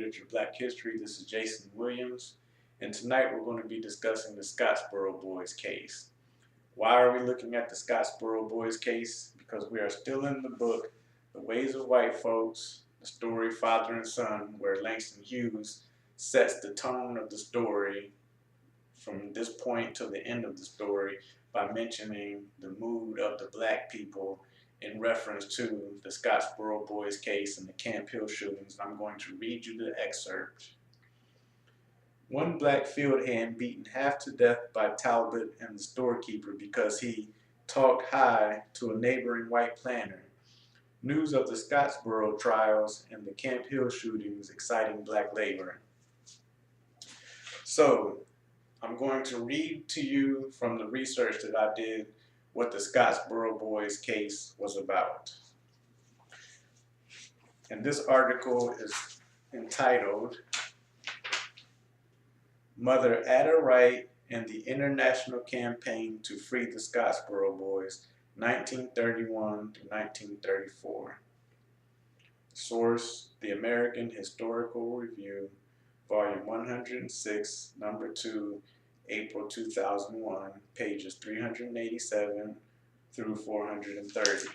Literature, Black History. This is Jason Williams, and tonight we're going to be discussing the Scottsboro Boys case. Why are we looking at the Scottsboro Boys case? Because we are still in the book, The Ways of White Folks, the story Father and Son, where Langston Hughes sets the tone of the story from this point to the end of the story by mentioning the mood of the black people in reference to the Scottsboro Boys case and the Camp Hill shootings. I'm going to read you the excerpt. One black field hand beaten half to death by Talbot and the storekeeper because he talked high to a neighboring white planter. News of the Scottsboro trials and the Camp Hill shootings exciting black labor. So, I'm going to read to you from the research that I did what the Scottsboro Boys case was about. And this article is entitled Mother Ada Wright and the International Campaign to Free the Scottsboro Boys, 1931 to 1934. Source, The American Historical Review, Volume 106, Number 2, April 2001, pages 387 through 430.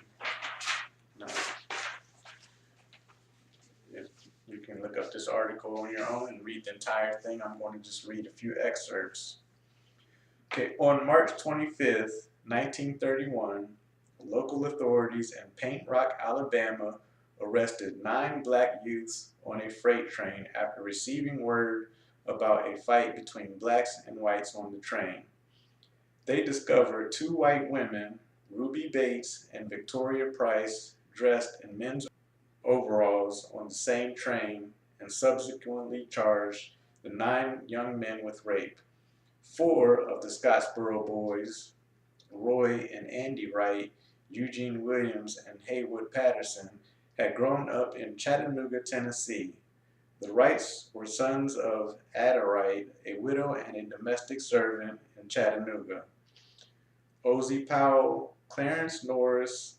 Now, you can look up this article on your own and read the entire thing. I'm going to just read a few excerpts. Okay, on March 25th, 1931, local authorities in Paint Rock, Alabama, arrested 9 black youths on a freight train after receiving word about a fight between blacks and whites on the train. They discovered 2 white women, Ruby Bates and Victoria Price, dressed in men's overalls on the same train, and subsequently charged the 9 young men with rape. 4 of the Scottsboro Boys, Roy and Andy Wright, Eugene Williams, and Haywood Patterson, had grown up in Chattanooga, Tennessee. The Wrights were sons of Ada Wright, a widow and a domestic servant in Chattanooga. Ozzie Powell, Clarence Norris,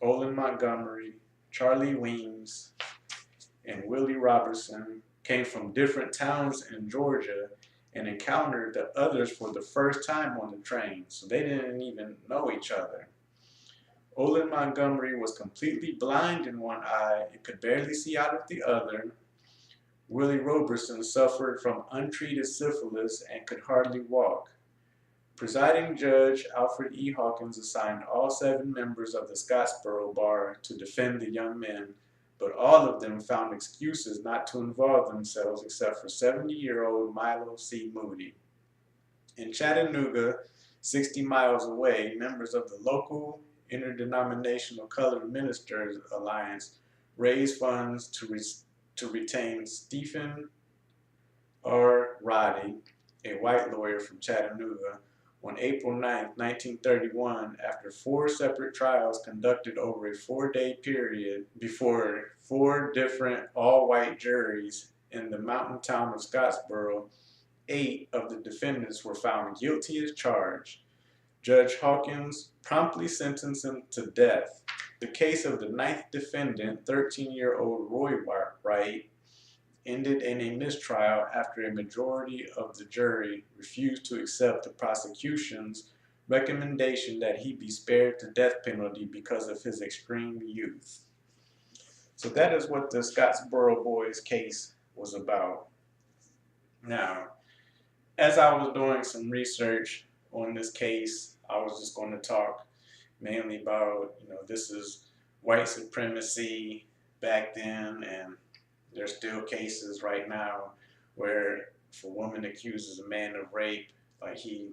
Olin Montgomery, Charlie Weems, and Willie Robertson came from different towns in Georgia and encountered the others for the first time on the train, so they didn't even know each other. Olin Montgomery was completely blind in one eye and could barely see out of the other. Willie Robertson suffered from untreated syphilis and could hardly walk. Presiding Judge Alfred E. Hawkins assigned all 7 members of the Scottsboro Bar to defend the young men, but all of them found excuses not to involve themselves except for 70-year-old Milo C. Moody. In Chattanooga, 60 miles away, members of the local Interdenominational Colored Ministers Alliance raised funds to retain Stephen R. Roddy, a white lawyer from Chattanooga, on April 9, 1931, after 4 separate trials conducted over a 4-day period before 4 different all-white juries in the mountain town of Scottsboro. 8 of the defendants were found guilty as charged. Judge Hawkins promptly sentenced them to death. The case of the 9th defendant, 13-year-old Roy Wright, ended in a mistrial after a majority of the jury refused to accept the prosecution's recommendation that he be spared the death penalty because of his extreme youth. So that is what the Scottsboro Boys case was about. Now, as I was doing some research on this case, I was just going to talk mainly about, this is white supremacy back then, and there's still cases right now where if a woman accuses a man of rape, like he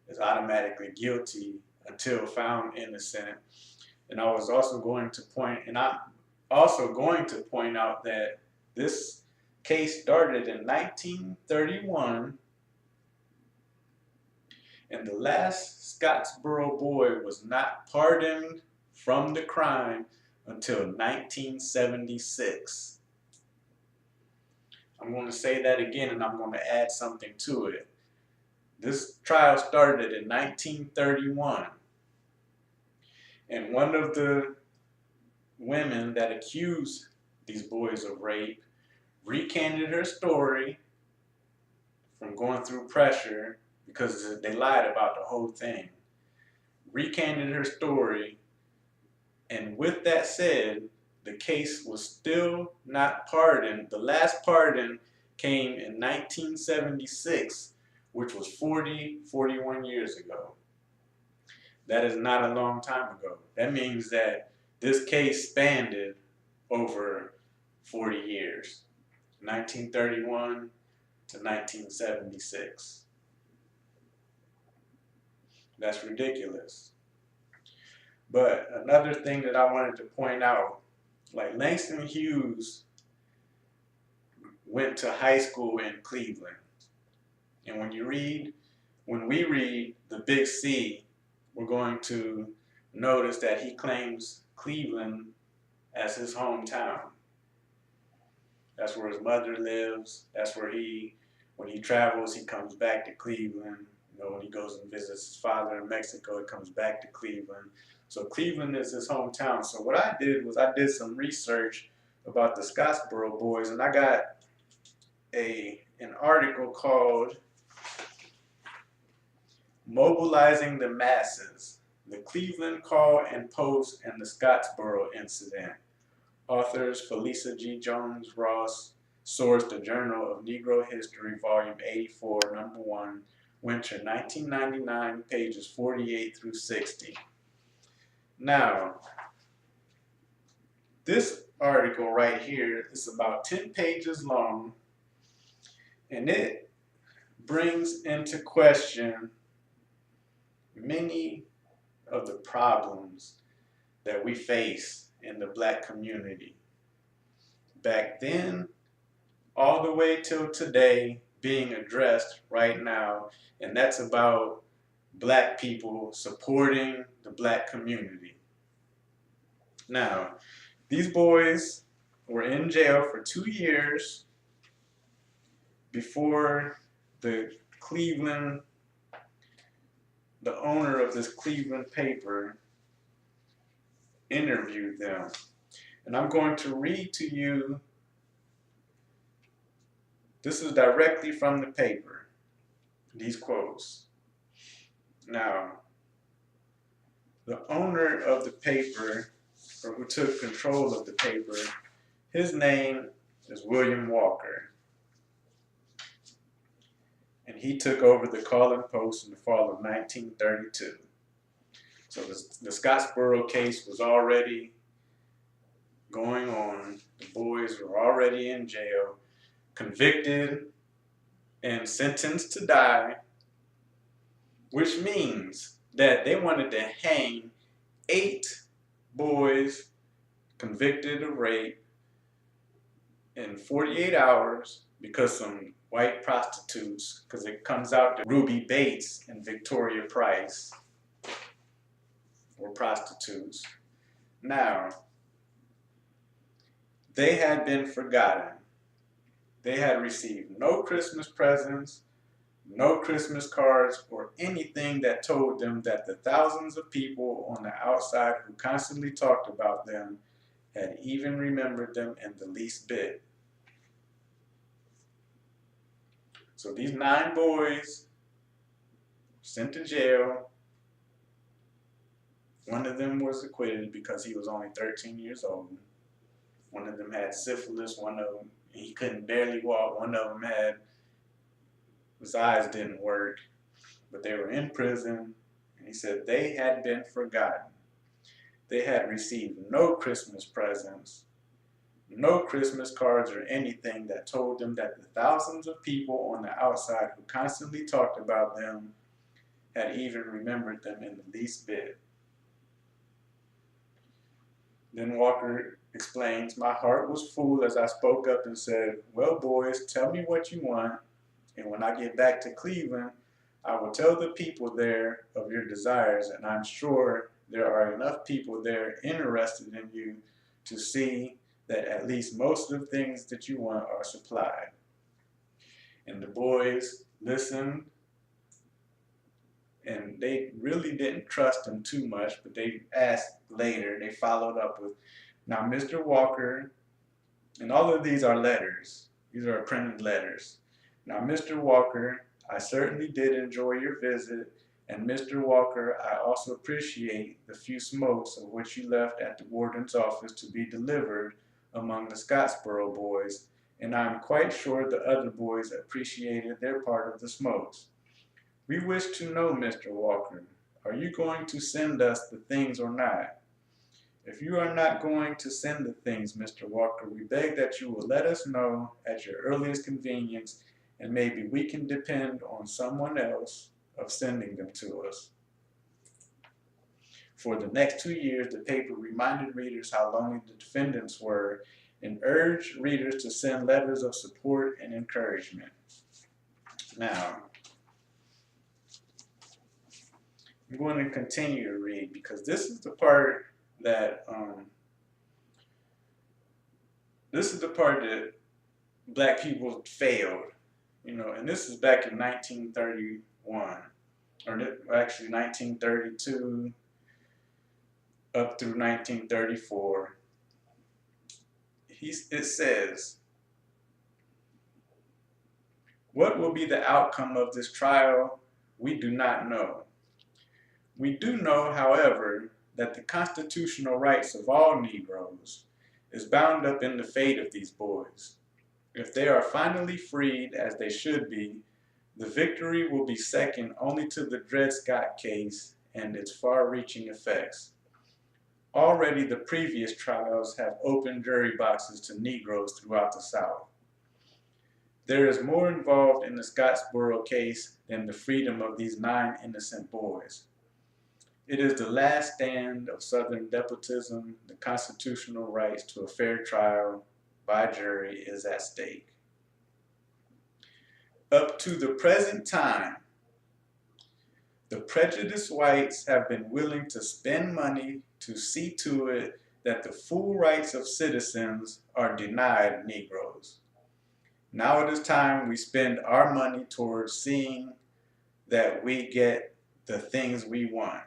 is automatically guilty until found innocent. And I was also going to point out that this case started in 1931, and the last Scottsboro boy was not pardoned from the crime until 1976. I'm going to say that again, and I'm going to add something to it. This trial started in 1931, and one of the women that accused these boys of rape recanted her story from going through pressure because they lied about the whole thing. Recanted her story, and with that said, the case was still not pardoned. The last pardon came in 1976, which was 41 years ago. That is not a long time ago. That means that this case spanned over 40 years, 1931 to 1976. That's ridiculous. But another thing that I wanted to point out, like Langston Hughes went to high school in Cleveland. And when we read the big C, we're going to notice that he claims Cleveland as his hometown. That's where his mother lives. That's where when he travels, he comes back to Cleveland. You know, when he goes and visits his father in Mexico, he comes back to Cleveland. So Cleveland is his hometown. So what I did was I did some research about the Scottsboro Boys, and I got an article called "Mobilizing the Masses: The Cleveland Call and Post and the Scottsboro Incident." Authors Felicia G. Jones Ross. Source: The Journal of Negro History, Volume 84, Number 1, Winter 1999, pages 48 through 60. Now, this article right here is about 10 pages long, and it brings into question many of the problems that we face in the black community. Back then, all the way till today, being addressed right now, and that's about black people supporting the black community. Now, these boys were in jail for 2 years before the owner of this Cleveland paper interviewed them. And I'm going to read to you, this is directly from the paper, these quotes. Now, the owner of the paper, or who took control of the paper, his name is William Walker. And he took over the Call and Post in the fall of 1932. So the Scottsboro case was already going on. The boys were already in jail, convicted and sentenced to die, which means that they wanted to hang 8 boys convicted of rape in 48 hours because some white prostitutes, because it comes out that Ruby Bates and Victoria Price were prostitutes. Now, they had been forgotten. They had received no Christmas presents, no Christmas cards, or anything that told them that the thousands of people on the outside who constantly talked about them had even remembered them in the least bit. So these 9 boys sent to jail. One of them was acquitted because he was only 13 years old. One of them had syphilis. One of them, he couldn't barely walk. One of them his eyes didn't work. But they were in prison, and he said they had been forgotten. They had received no Christmas presents, no Christmas cards, or anything that told them that the thousands of people on the outside who constantly talked about them had even remembered them in the least bit. Then Walker explains, "My heart was full as I spoke up and said, 'Well, boys, tell me what you want, and when I get back to Cleveland, I will tell the people there of your desires, and I'm sure there are enough people there interested in you to see that at least most of the things that you want are supplied.'" And the boys listened, and they really didn't trust him too much, but they asked later, they followed up with, "Now, Mr. Walker," and all of these are letters. These are printed letters. Now, Mr. Walker, I certainly did enjoy your visit, and Mr. Walker, I also appreciate the few smokes of which you left at the warden's office to be delivered among the Scottsboro Boys, and I am quite sure the other boys appreciated their part of the smokes. We wish to know, Mr. Walker, are you going to send us the things or not? If you are not going to send the things, Mr. Walker, we beg that you will let us know at your earliest convenience, and maybe we can depend on someone else of sending them to us. For the next 2 years, the paper reminded readers how lonely the defendants were and urged readers to send letters of support and encouragement. Now, I'm going to continue to read because this is the part that black people failed, and this is back in 1931, or actually 1932 up through 1934. It says, "What will be the outcome of this trial? We do not know. We do know, however, that the constitutional rights of all Negroes is bound up in the fate of these boys. If they are finally freed, as they should be, the victory will be second only to the Dred Scott case and its far-reaching effects. Already the previous trials have opened jury boxes to Negroes throughout the South. There is more involved in the Scottsboro case than the freedom of these 9 innocent boys. It is the last stand of Southern despotism. The constitutional rights to a fair trial by jury is at stake. Up to the present time, the prejudiced whites have been willing to spend money to see to it that the full rights of citizens are denied Negroes. Now it is time we spend our money towards seeing that we get the things we want."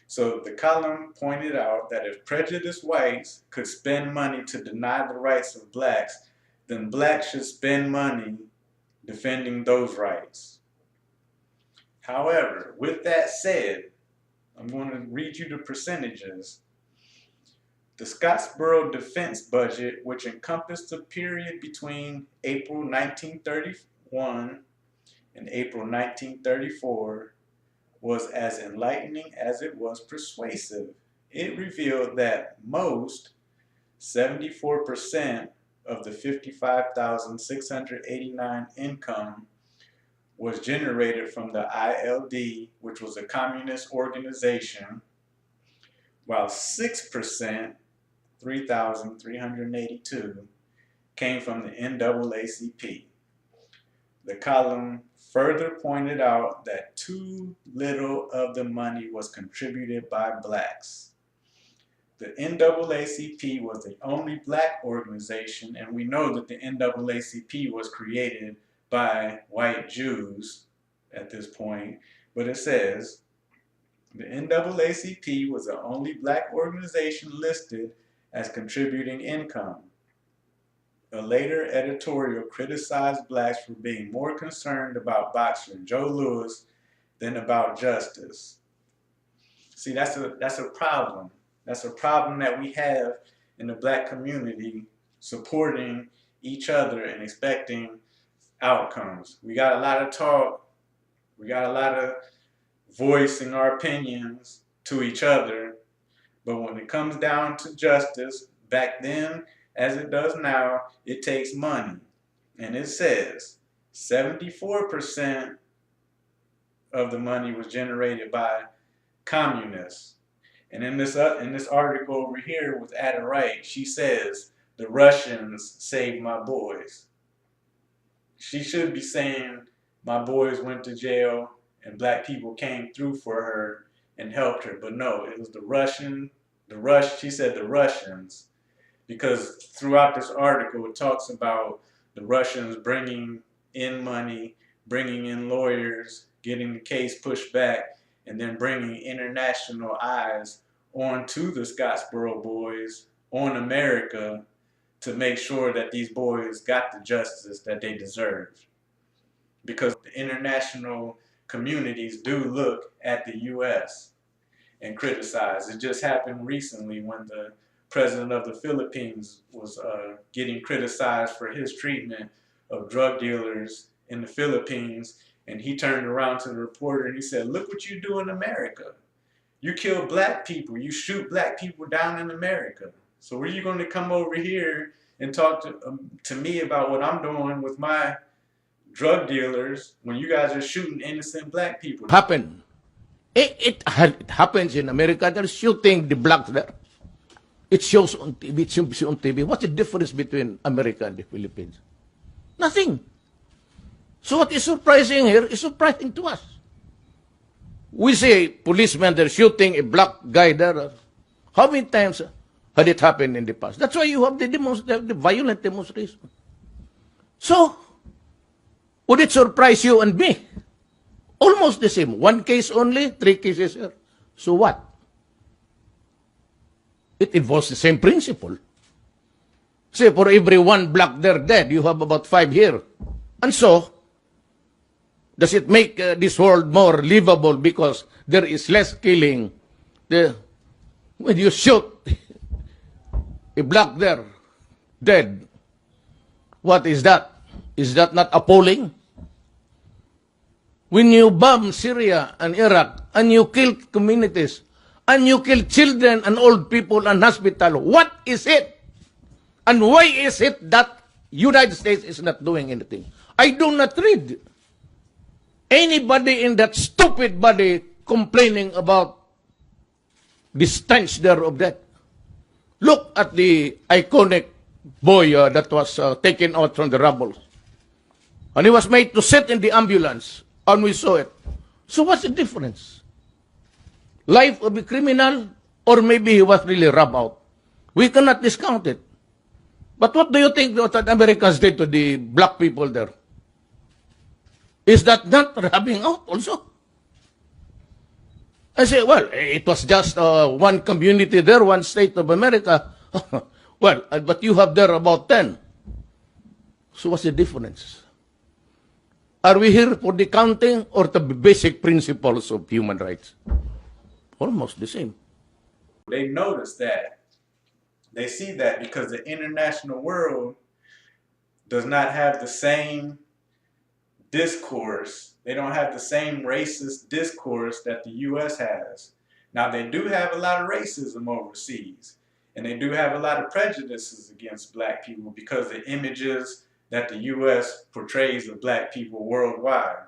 So the column pointed out that if prejudiced whites could spend money to deny the rights of blacks, then blacks should spend money defending those rights. However, with that said, I'm going to read you the percentages. The Scottsboro defense budget, which encompassed the period between April 1931 and April 1934, was as enlightening as it was persuasive. It revealed that most, 74% of the 55,689 income was generated from the ILD, which was a communist organization, while 6%, 3,382, came from the NAACP. The column further pointed out that too little of the money was contributed by blacks. The NAACP was the only black organization, and we know that the NAACP was created by white Jews at this point, but it says, the NAACP was the only black organization listed as contributing income. A later editorial criticized blacks for being more concerned about boxer Joe Louis than about justice. See, that's a problem. That's a problem that we have in the black community, supporting each other and expecting outcomes. We got a lot of talk. We got a lot of voicing our opinions to each other. But when it comes down to justice, back then, as it does now, it takes money. And it says 74% of the money was generated by communists. And in this article over here with Ada Wright, she says, the Russians saved my boys. She should be saying, my boys went to jail and black people came through for her and helped her. But no, it was she said the Russians. Because throughout this article, it talks about the Russians bringing in money, bringing in lawyers, getting the case pushed back, and then bringing international eyes onto the Scottsboro Boys, on America, to make sure that these boys got the justice that they deserved. Because the international communities do look at the U.S. and criticize. It just happened recently when the president of the Philippines was getting criticized for his treatment of drug dealers in the Philippines, and he turned around to the reporter and he said, "Look what you do in America. You kill black people, you shoot black people down in America. So are you going to come over here and talk to me about what I'm doing with my drug dealers when you guys are shooting innocent black people?" Happen. It happens in America. They're shooting the blacks there. It shows on TV. It shows on TV. What's the difference between America and the Philippines? Nothing. So what is surprising here is surprising to us. We see policemen, they're shooting a black guy there. How many times had it happened in the past? That's why you have the violent demonstration. So, would it surprise you and me? Almost the same. One case only, 3 cases here. So what? It involves the same principle. Say, for every 1 black there dead, you have about 5 here. And so, does it make this world more livable because there is less killing? When you shoot a black there, dead, what is that? Is that not appalling? When you bomb Syria and Iraq, and you kill communities, and you kill children and old people and hospital, what is it? And why is it that United States is not doing anything? I do not read anybody in that stupid body complaining about the stench there of that. Look at the iconic boy that was taken out from the rubble. And he was made to sit in the ambulance, and we saw it. So what's the difference? Life of a criminal, or maybe he was really rubbed out. We cannot discount it. But what do you think that Americans did to the black people there? Is that not rubbing out also? I say, well, it was just one community there, one state of America. Well, but you have there about 10. So what's the difference? Are we here for the counting or the basic principles of human rights? Almost the same. They notice that. They see that because the international world does not have the same discourse. They don't have the same racist discourse that the U.S. has. Now, they do have a lot of racism overseas, and they do have a lot of prejudices against black people because the images that the U.S. portrays of black people worldwide.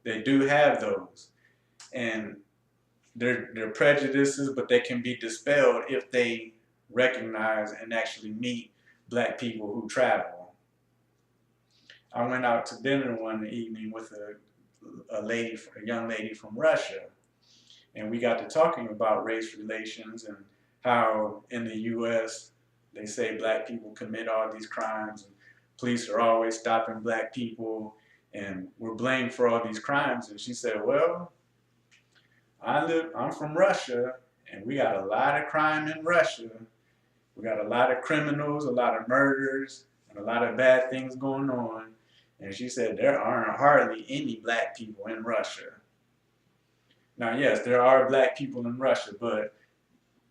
They do have those. And they're prejudices, but they can be dispelled if they recognize and actually meet black people who travel. I went out to dinner one evening with a young lady from Russia, and we got to talking about race relations and how in the U.S. they say black people commit all these crimes, and police are always stopping black people, and we're blamed for all these crimes. And she said, well, I'm from Russia, and we got a lot of crime in Russia. We got a lot of criminals, a lot of murders, and a lot of bad things going on. And she said there aren't hardly any black people in Russia. Now, yes, there are black people in Russia, but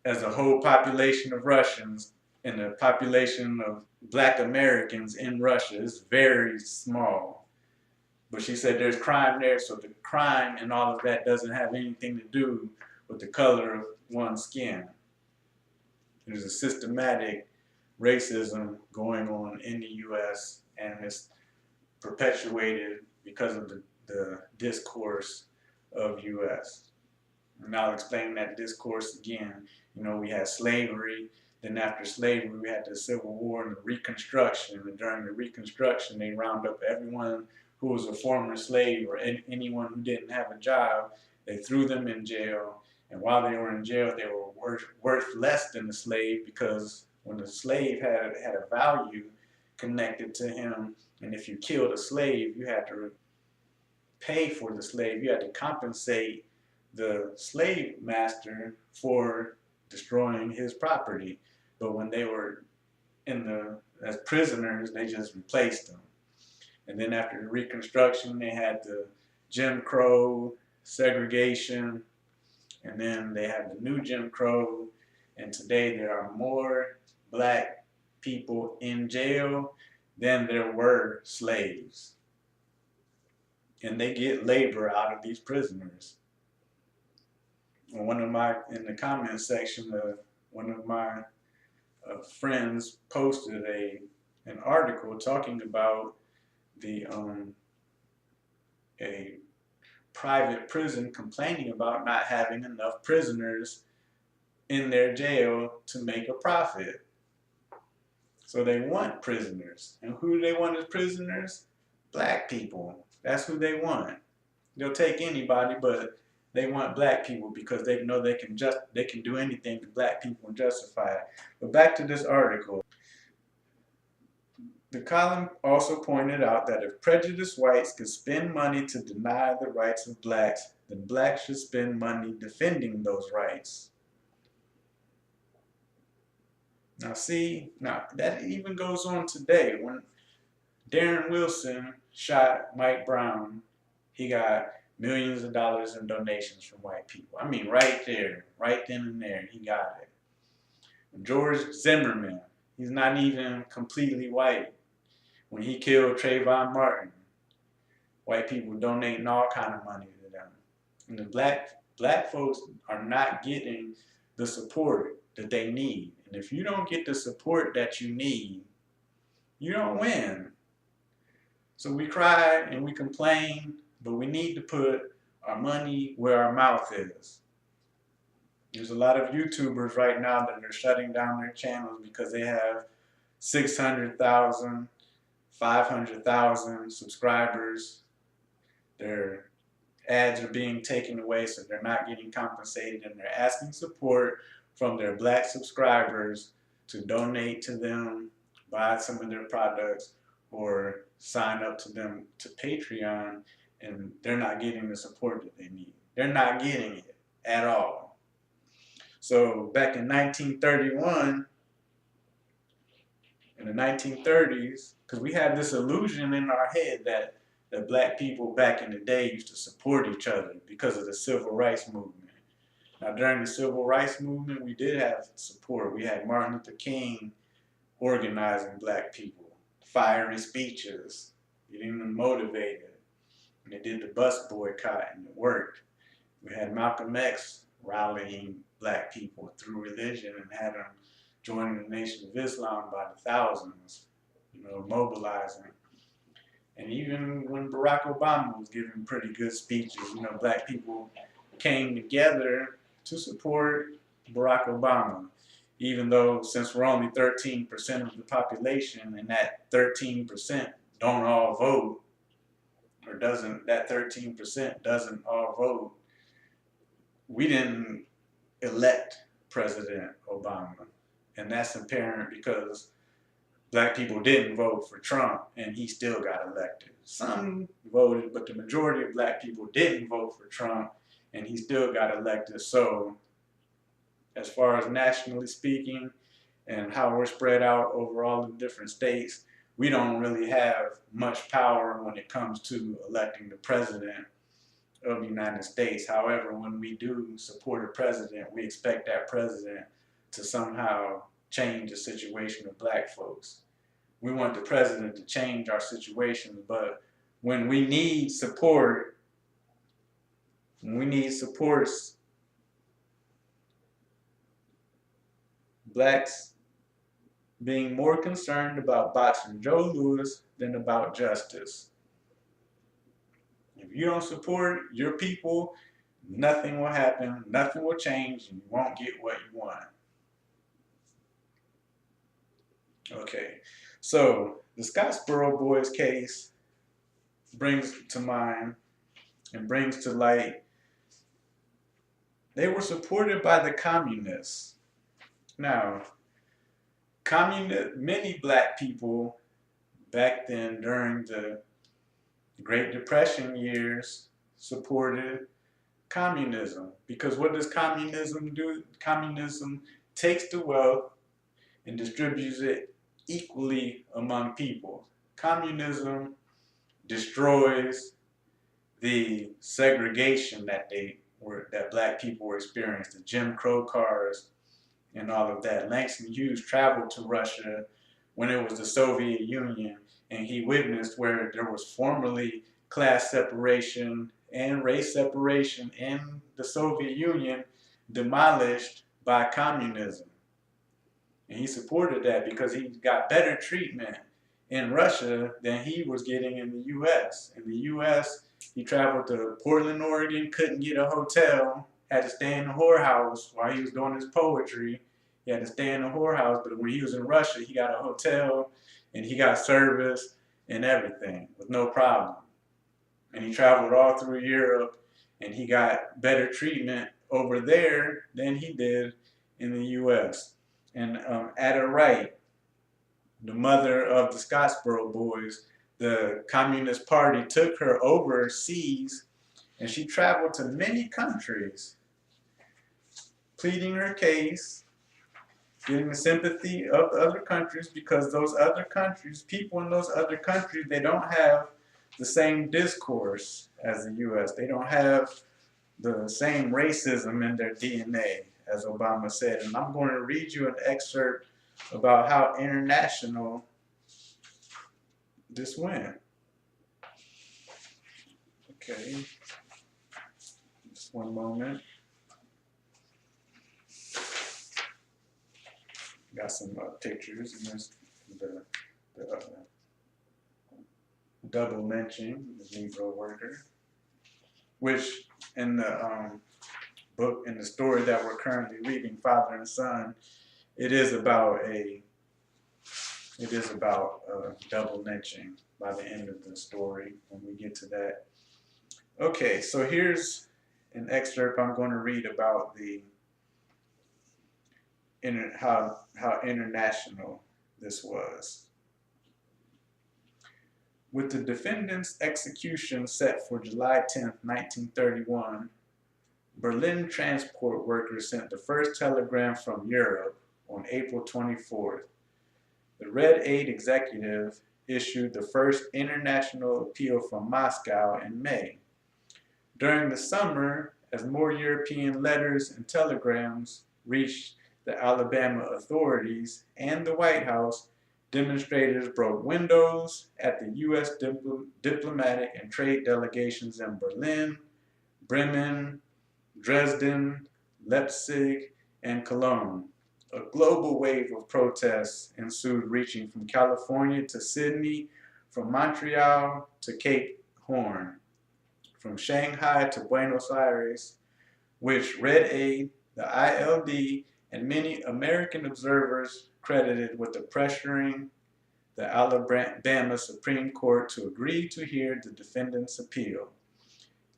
as a whole population of Russians and the population of black Americans in Russia is very small. But she said there's crime there, so the crime and all of that doesn't have anything to do with the color of one's skin. There's a systematic racism going on in the U.S., and it's perpetuated because of the discourse of U.S. And I'll explain that discourse again. You know, we had slavery, then after slavery we had the Civil War and the Reconstruction, and during the Reconstruction they round up everyone who was a former slave or anyone who didn't have a job. They threw them in jail, and while they were in jail they were worth less than the slave, because when the slave had a value connected to him, and if you killed a slave you had to pay for the slave, you had to compensate the slave master for destroying his property. But when they were as prisoners, they just replaced them. And then after the Reconstruction, they had the Jim Crow, segregation, and then they have the new Jim Crow. And today there are more black people in jail than there were slaves. And they get labor out of these prisoners. And in the comment section, one of my friends posted an article talking about a private prison complaining about not having enough prisoners in their jail to make a profit. So they want prisoners. And who do they want as prisoners? Black people. That's who they want. They'll take anybody, but they want black people because they know they can do anything to black people and justify it. But back to this article. The column also pointed out that if prejudiced whites could spend money to deny the rights of blacks, then blacks should spend money defending those rights. Now that even goes on today. When Darren Wilson shot Mike Brown, he got millions of dollars in donations from white people. I mean, right there, right then and there, he got it. George Zimmerman, he's not even completely white. When he killed Trayvon Martin, white people donating all kind of money to them. And the black folks are not getting the support that they need. And if you don't get the support that you need, you don't win. So we cry and we complain, but we need to put our money where our mouth is. There's a lot of YouTubers right now that are shutting down their channels because they have 600,000, 500,000 subscribers. Their ads are being taken away, so they're not getting compensated, and they're asking support from their black subscribers to donate to them, buy some of their products, or sign up to them to Patreon, and they're not getting the support that they need. They're not getting it at all. So back in 1931, in the 1930s, because we had this illusion in our head that black people back in the day used to support each other because of the civil rights movement. Now, during the civil rights movement, we did have support. We had Martin Luther King organizing black people, fiery speeches, getting them motivated. And they did the bus boycott, and it worked. We had Malcolm X rallying black people through religion and had them joining the Nation of Islam by the thousands, mobilizing. And even when Barack Obama was giving pretty good speeches, black people came together to support Barack Obama, even though since we're only 13% of the population and that 13% don't all vote, or that 13% doesn't all vote, we didn't elect President Obama. And that's apparent because black people didn't vote for Trump and he still got elected. Some voted, but the majority of black people didn't vote for Trump and he still got elected. So as far as nationally speaking and how we're spread out over all the different states, we don't really have much power when it comes to electing the president of the United States. However, when we do support a president, we expect that president to somehow change the situation of black folks. We want the president to change our situation, but when we need support, blacks being more concerned about boxing Joe Louis than about justice. If you don't support your people, nothing will happen, nothing will change, and you won't get what you want. Okay, so the Scottsboro Boys case brings to mind and brings to light, they were supported by the communists. Now, many black people back then during the Great Depression years supported communism, because what does communism do? Communism takes the wealth and distributes it equally among people. Communism destroys the segregation that black people were experiencing, the Jim Crow cars and all of that. Langston Hughes traveled to Russia when it was the Soviet Union, and he witnessed where there was formerly class separation and race separation in the Soviet Union demolished by communism. And he supported that because he got better treatment in Russia than he was getting in the US. In the US, he traveled to Portland, Oregon, couldn't get a hotel, had to stay in the whorehouse while he was doing his poetry. He had to stay in the whorehouse, but when he was in Russia, he got a hotel and he got service and everything with no problem. And he traveled all through Europe and he got better treatment over there than he did in the US. And Ada Wright, the mother of the Scottsboro Boys, the Communist Party took her overseas and she traveled to many countries, pleading her case, getting the sympathy of the other countries, because those other countries, people in those other countries, they don't have the same discourse as the US. They don't have the same racism in their DNA, as Obama said. And I'm going to read you an excerpt about how international this went. Okay, just one moment. Got some pictures, and there's the double lynching, the Negro worker, which in the book, in the story that we're currently reading, Father and Son, it is about double lynching by the end of the story when we get to that. Okay, so here's an excerpt I'm going to read about how international this was. With the defendant's execution set for July 10, 1931, Berlin transport workers sent the first telegram from Europe on April 24th. The Red Aid executive issued the first international appeal from Moscow in May. During the summer, as more European letters and telegrams reached the Alabama authorities and the White House, demonstrators broke windows at the U.S. diplomatic and trade delegations in Berlin, Bremen, Dresden, Leipzig, and Cologne. A global wave of protests ensued, reaching from California to Sydney, from Montreal to Cape Horn, from Shanghai to Buenos Aires, which Red Aid, the ILD, and many American observers credited with the pressuring the Alabama Supreme Court to agree to hear the defendant's appeal.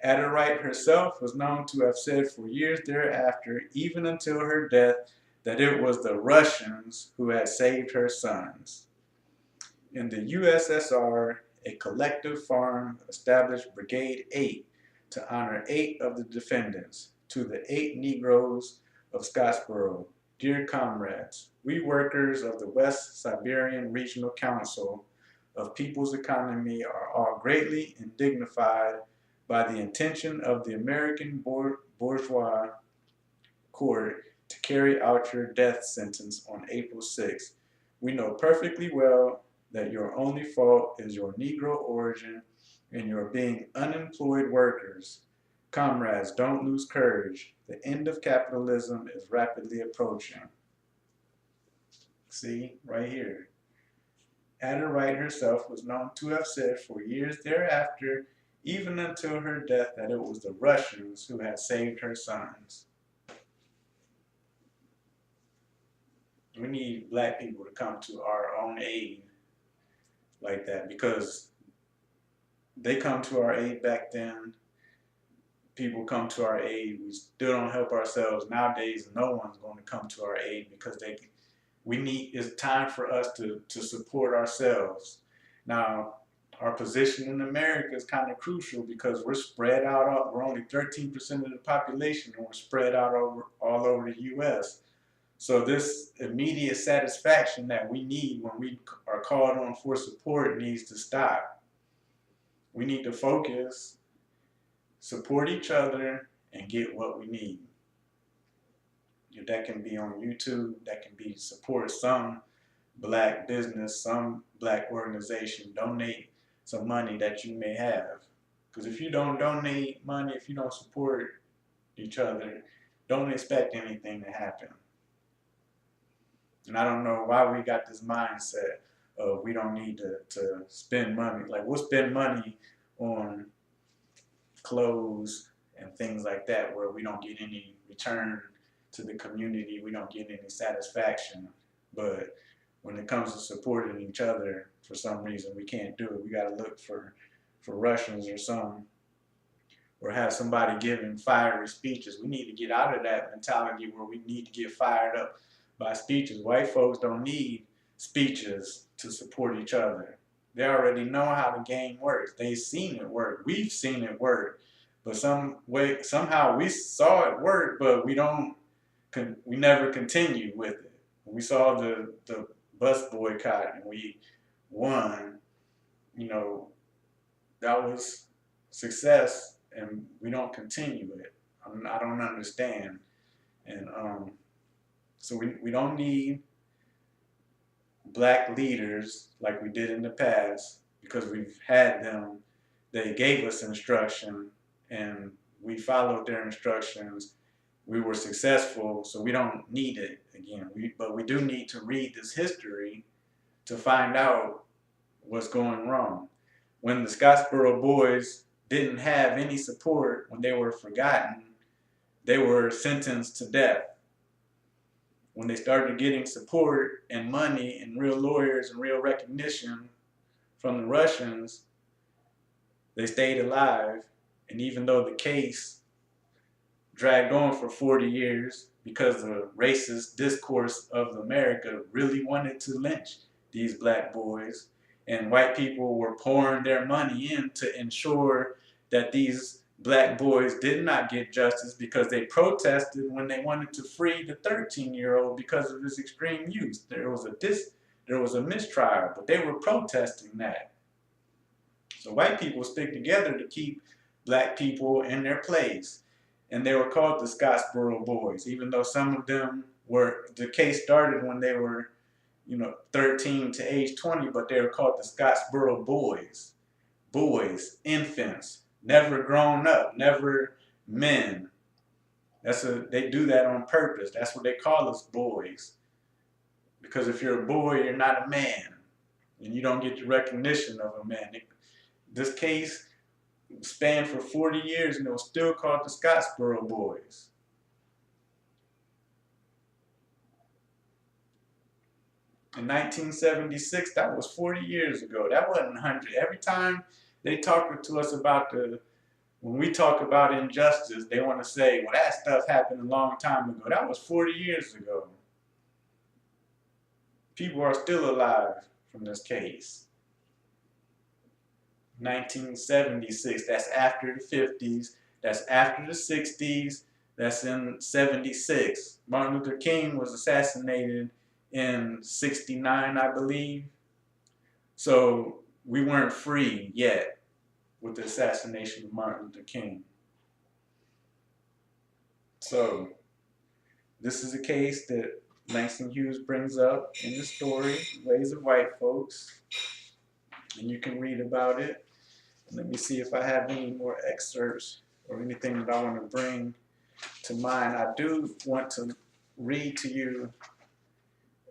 Ada Wright herself was known to have said for years thereafter, even until her death, that it was the Russians who had saved her sons. In the USSR, a collective farm established Brigade 8 to honor 8 of the defendants. To the 8 Negroes of Scottsboro, dear comrades, we workers of the West Siberian Regional Council of People's Economy are all greatly indignified by the intention of the American bourgeois court to carry out your death sentence on April 6th. We know perfectly well that your only fault is your Negro origin and your being unemployed workers. Comrades, don't lose courage. The end of capitalism is rapidly approaching. See, right here. Ada Wright herself was known to have said for years thereafter, even until her death, that it was the Russians who had saved her sons. We need black people to come to our own aid like that, because they come to our aid back then. People come to our aid. We still don't help ourselves nowadays. No one's going to come to our aid because it's time for us to support ourselves. Now, our position in America is kind of crucial because we're spread out. We're only 13% of the population, and we're spread out all over the U.S. So this immediate satisfaction that we need when we are called on for support needs to stop. We need to focus, support each other, and get what we need. That can be on YouTube, that can be support some black business, some black organization, donate some money that you may have. Because if you don't donate money, if you don't support each other, don't expect anything to happen. And I don't know why we got this mindset of we don't need to spend money. Like, we'll spend money on clothes and things like that where we don't get any return to the community, we don't get any satisfaction. But when it comes to supporting each other, for some reason we can't do it. We got to look for Russians or some, or have somebody giving fiery speeches. We need to get out of that mentality where we need to get fired up by speeches. White folks don't need speeches to support each other. They already know how the game works. They've seen it work. We've seen it work. But somehow we saw it work, but we never continued with it. We saw the bus boycott and we won. That was success, and we don't continue it. I don't understand. And so we don't need black leaders like we did in the past, because we've had them. They gave us instruction and we followed their instructions. We were successful, so we don't need it again. But we do need to read this history to find out what's going wrong. When the Scottsboro Boys didn't have any support, when they were forgotten, they were sentenced to death. When they started getting support and money and real lawyers and real recognition from the Russians, they stayed alive. And even though the case dragged on for 40 years because the racist discourse of America really wanted to lynch these black boys, and white people were pouring their money in to ensure that these black boys did not get justice, because they protested when they wanted to free the 13-year-old because of his extreme use. There was a mistrial, but they were protesting that. So white people stick together to keep black people in their place. And they were called the Scottsboro Boys, even though some of them the case started when they were 13 to age 20, but they were called the Scottsboro Boys. Boys, infants, never grown up, never men. They do that on purpose. That's what they call us, boys. Because if you're a boy, you're not a man, and you don't get the recognition of a man. This case spanned for 40 years, and it was still called the Scottsboro Boys. In 1976, that was 40 years ago. That wasn't 100. Every time they talk to us about when we talk about injustice, they want to say, well, that stuff happened a long time ago. That was 40 years ago. People are still alive from this case. 1976, that's after the 50s, that's after the 60s, that's in 76. Martin Luther King was assassinated in 69, I believe. So we weren't free yet with the assassination of Martin Luther King. So this is a case that Langston Hughes brings up in the story, Ways of White Folks, and you can read about it. Let me see if I have any more excerpts or anything that I want to bring to mind. I do want to read to you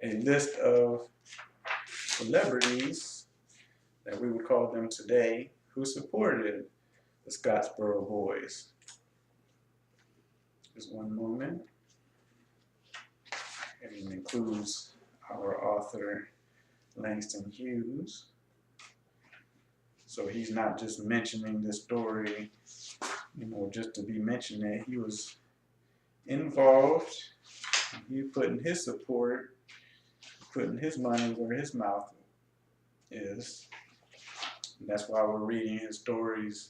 a list of celebrities, that we would call them today, who supported the Scottsboro Boys. Just one moment. And it includes our author, Langston Hughes. So he's not just mentioning this story, just to be mentioning it. He was involved. He putting his support, putting his money where his mouth is. And that's why we're reading his stories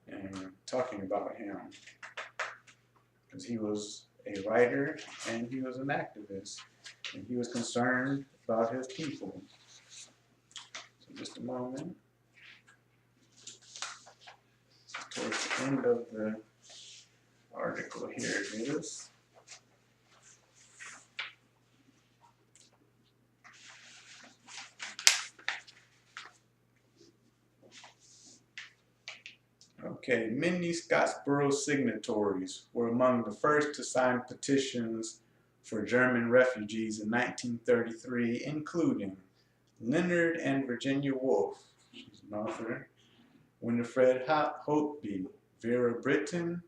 and talking about him. Because he was a writer, and he was an activist, and he was concerned about his people. So just a moment. Towards the end of the article, here it is. Okay, many Scottsboro signatories were among the first to sign petitions for German refugees in 1933, including Leonard and Virginia Woolf, she's an author, Winifred Hopeby, Vera Brittain,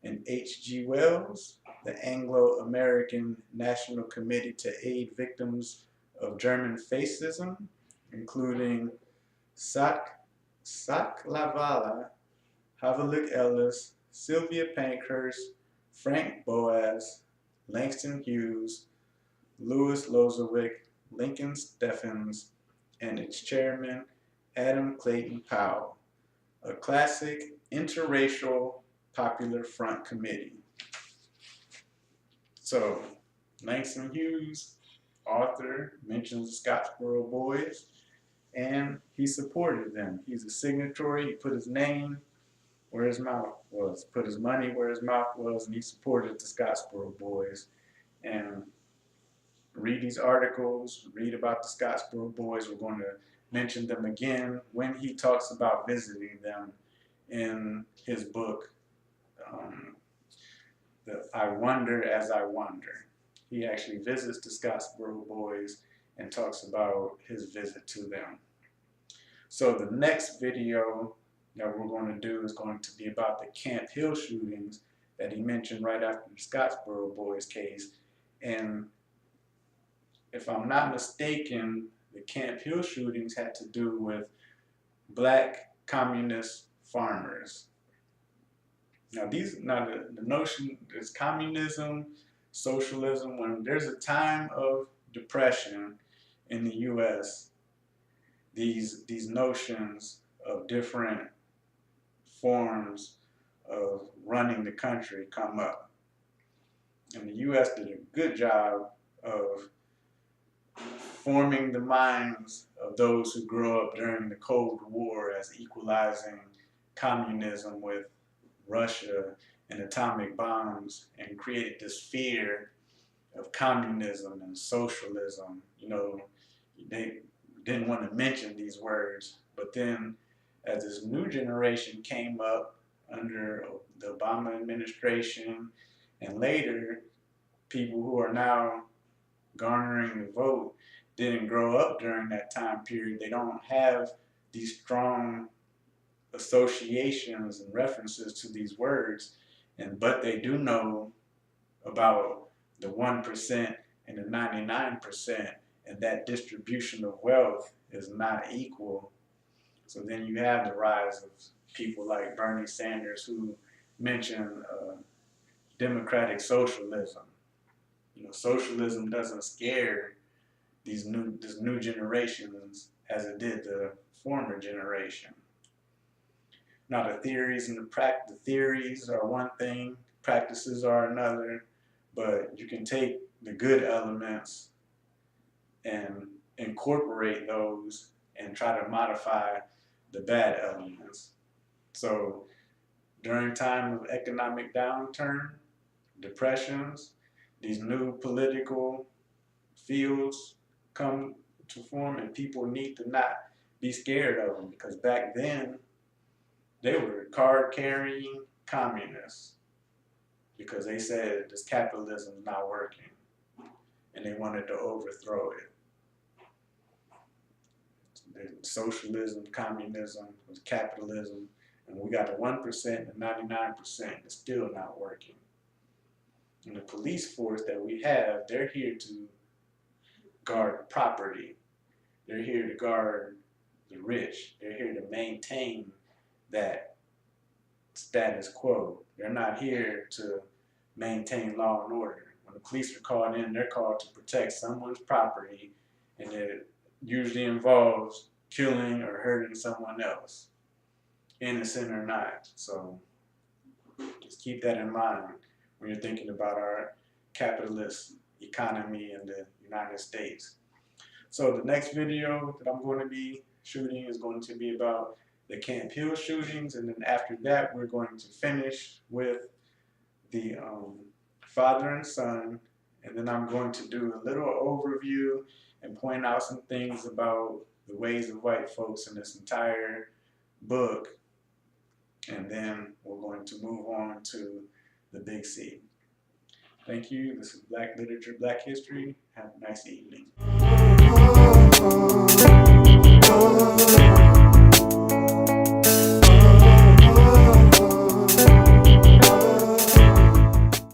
and H.G. Wells, the Anglo-American National Committee to Aid Victims of German Fascism, including Lavala, Havalik Ellis, Sylvia Pankhurst, Frank Boas, Langston Hughes, Louis Lozowick, Lincoln Steffens, and its chairman, Adam Clayton Powell, a classic interracial Popular Front committee. So, Langston Hughes, author, mentions the Scottsboro Boys, and he supported them. He's a signatory, he put his name where his mouth was, put his money where his mouth was, and he supported the Scottsboro Boys. And read these articles, read about the Scottsboro Boys. We're going to mention them again when he talks about visiting them in his book, I Wonder as I Wander. He actually visits the Scottsboro Boys and talks about his visit to them. So the next video that we're going to do is going to be about the Camp Hill shootings that he mentioned right after the Scottsboro Boys case. And if I'm not mistaken, the Camp Hill shootings had to do with black communist farmers. Now the notion is communism, socialism. When there's a time of depression in the U.S., these notions of different forms of running the country come up. And the U.S. did a good job of forming the minds of those who grew up during the Cold War as equalizing communism with Russia and atomic bombs, and created this fear of communism and socialism. You know, they didn't want to mention these words, but then as this new generation came up under the Obama administration, and later people who are now garnering the vote didn't grow up during that time period. They don't have these strong associations and references to these words, but they do know about the 1% and the 99%, and that distribution of wealth is not equal. So then you have the rise of people like Bernie Sanders, who mention democratic socialism. You know, socialism doesn't scare this new generations as it did the former generation. Now the theories and the theories are one thing, practices are another, but you can take the good elements and incorporate those and try to modify the bad elements. So during time of economic downturn, depressions, these new political fields come to form, and people need to not be scared of them, because back then they were card-carrying communists because they said this capitalism is not working and they wanted to overthrow it. Socialism, communism, was capitalism, and we got the 1% and 99% that's still not working. And the police force that we have, they're here to guard property. They're here to guard the rich. They're here to maintain that status quo. They're not here to maintain law and order. When the police are called in, they're called to protect someone's property, and it usually involves killing or hurting someone else, innocent or not. So just keep that in mind when you're thinking about our capitalist economy in the United States. So the next video that I'm going to be shooting is going to be about the Camp Hill shootings, and then after that we're going to finish with the father and son, and then I'm going to do a little overview and point out some things about the ways of white folks in this entire book, and then we're going to move on to the Big C. Thank you. This is Black Literature, Black History. Have a nice evening.